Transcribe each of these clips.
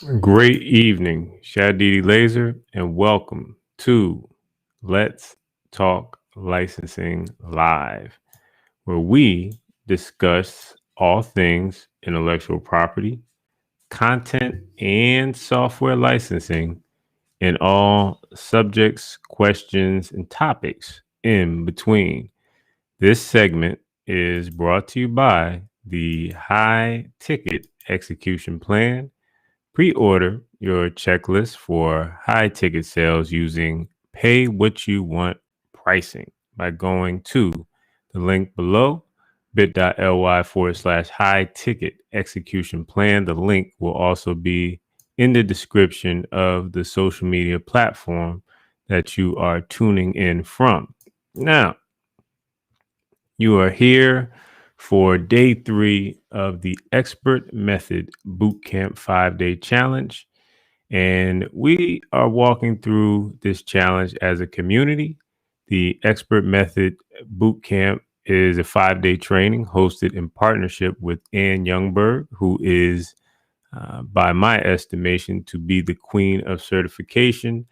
Great evening, Shadidi Laser, and welcome to Let's Talk Licensing Live, where we discuss all things intellectual property, content, and software licensing, and all subjects, questions, and topics in between. This segment is brought to you by the High Ticket Execution Plan. Pre-order your checklist for high ticket sales using pay what you want pricing by going to the link below, bit.ly/high ticket execution plan. The link will also be in the description of the social media platform that you are tuning in from. Now, you are here for day 3 of the Expert Method Bootcamp 5-day challenge. And we are walking through this challenge as a community. The Expert Method Bootcamp is a 5-day training hosted in partnership with Ann Ljungberg, who is, by my estimation, to be the queen of certification.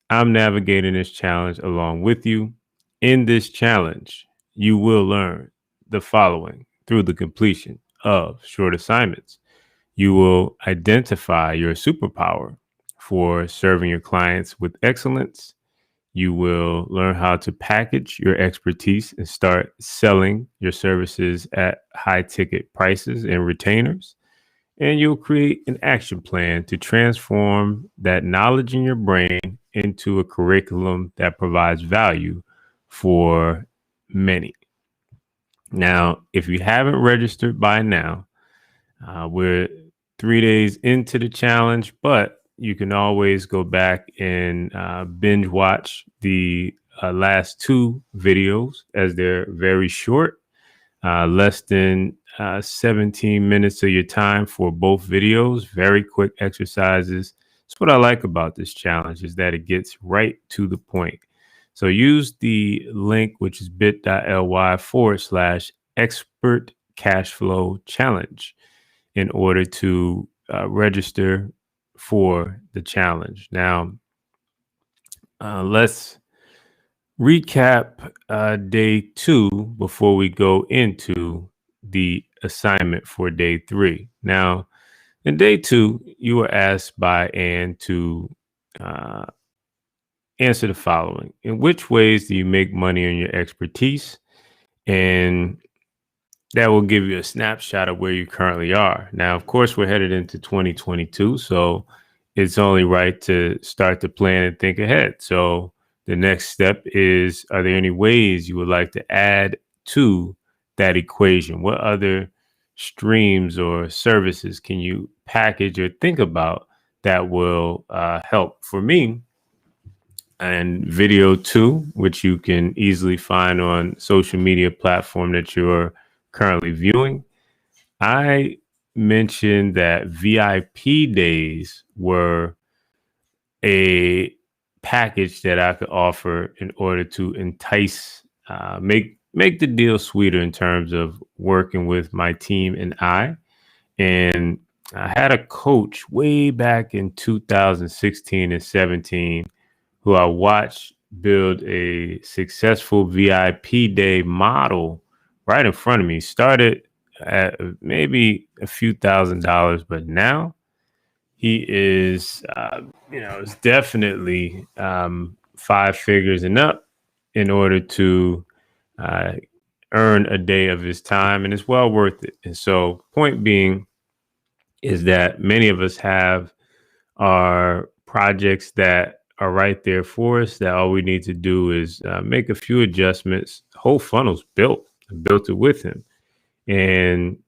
I'm navigating this challenge along with you. In this challenge, you will learn the following through the completion of short assignments. You will identify your superpower for serving your clients with excellence. You will learn how to package your expertise and start selling your services at high ticket prices and retainers. And you'll create an action plan to transform that knowledge in your brain into a curriculum that provides value for many. Now, if you haven't registered by now, we're 3 days into the challenge, but you can always go back and binge watch the last 2 videos as they're very short, less than 17 minutes of your time for both videos, very quick exercises. That's what I like about this challenge, is that it gets right to the point. So use the link, which is bit.ly/expert cash flow challenge in order to register for the challenge. Now, let's recap day 2 before we go into the assignment for day 3. Now, in day 2, you were asked by Ann to uh, answer the following. In which ways do you make money on your expertise? And that will give you a snapshot of where you currently are. Now, of course, we're headed into 2022, so it's only right to start to plan and think ahead. So the next step is, are there any ways you would like to add to that equation? What other streams or services can you package or think about that will help? For me, and video 2, which you can easily find on social media platform that you're currently viewing, I mentioned that VIP days were a package that I could offer in order to entice, make the deal sweeter in terms of working with my team and I. And I had a coach way back in 2016 and 17 who I watched build a successful VIP day model right in front of me. Started at maybe a few $1,000s, but now he is, is definitely 5 figures and up in order to uh, earn a day of his time, and it's well worth it. And so, point being is that many of us have our projects that are right there for us, that all we need to do is make a few adjustments. The whole funnel's built. I built it with him, and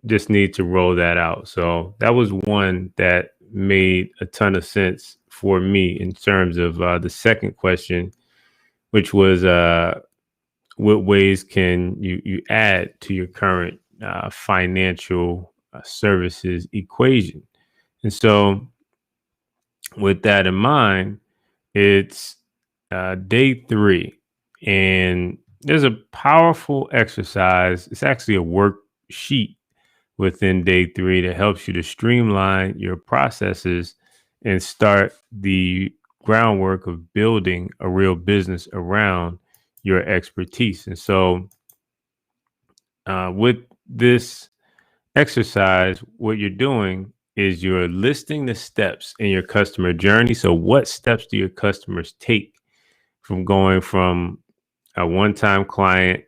just need to roll that out. So that was one that made a ton of sense for me in terms of the second question, which was what ways can you add to your current financial services equation? And so with that in mind, it's day 3, and there's a powerful exercise. It's actually a worksheet within day 3 that helps you to streamline your processes and start the groundwork of building a real business around your expertise. And so with this exercise, what you're doing is you're listing the steps in your customer journey. So what steps do your customers take from going from a one-time client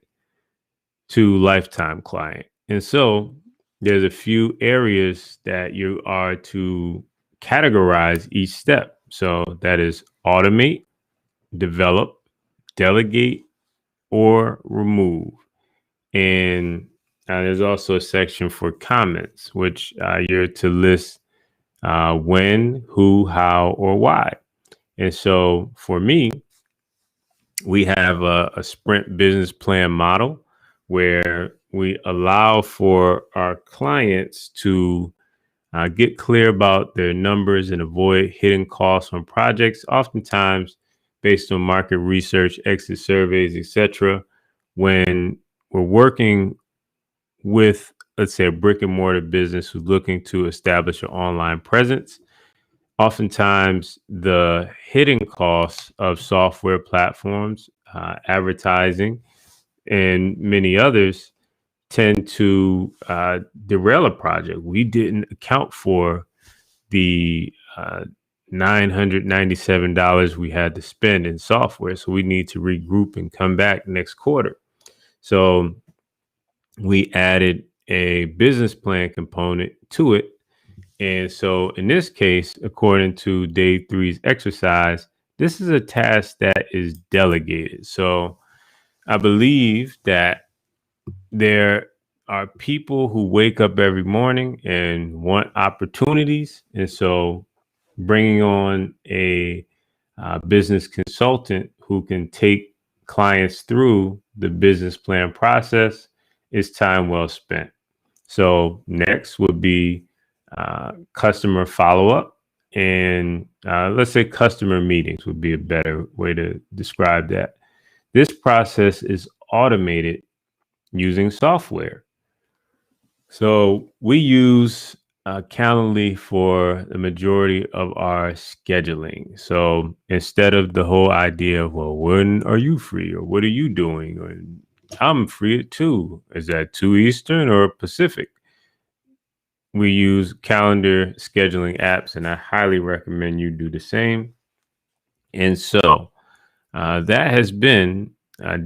to lifetime client? And so there's a few areas that you are to categorize each step. So that is automate, develop, delegate, or remove. And there's also a section for comments, which you're to list when, who, how, or why. And so for me, we have a sprint business plan model where we allow for our clients to get clear about their numbers and avoid hidden costs on projects, oftentimes based on market research, exit surveys, etc. When we're working with, let's say, a brick and mortar business who's looking to establish an online presence, oftentimes the hidden costs of software platforms, advertising, and many others tend to derail a project. We didn't account for the $997 we had to spend in software, so we need to regroup and come back next quarter. So we added a business plan component to it. And so in this case, according to day 3's exercise, this is a task that is delegated. So I believe that there are people who wake up every morning and want opportunities. And so bringing on a business consultant who can take clients through the business plan process is time well spent. So next would be customer follow-up, and let's say customer meetings would be a better way to describe that. This process is automated using software. So we use Calendly for the majority of our scheduling. So instead of the whole idea of, well, when are you free, or what are you doing, or I'm free at 2, is that 2 Eastern or Pacific? We use calendar scheduling apps, and I highly recommend you do the same. And so that has been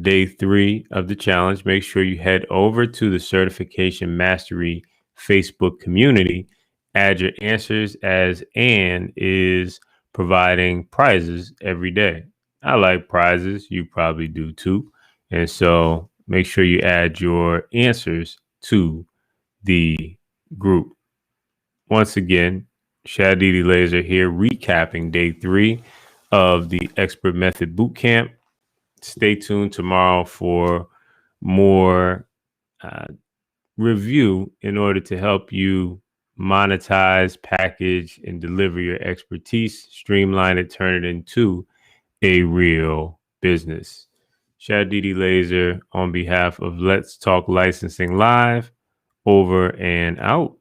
day 3 of the challenge. Make sure you head over to the Certification Mastery Facebook community, add your answers, as Ann is providing prizes every day. I like prizes. You probably do too. And so make sure you add your answers to the group. Once again, Shadidi Laser here, recapping day 3 of the Expert Method Bootcamp. Stay tuned tomorrow for more review in order to help you monetize, package, and deliver your expertise, streamline it, turn it into a real business. Shadidi Laser on behalf of Let's Talk Licensing Live, over and out.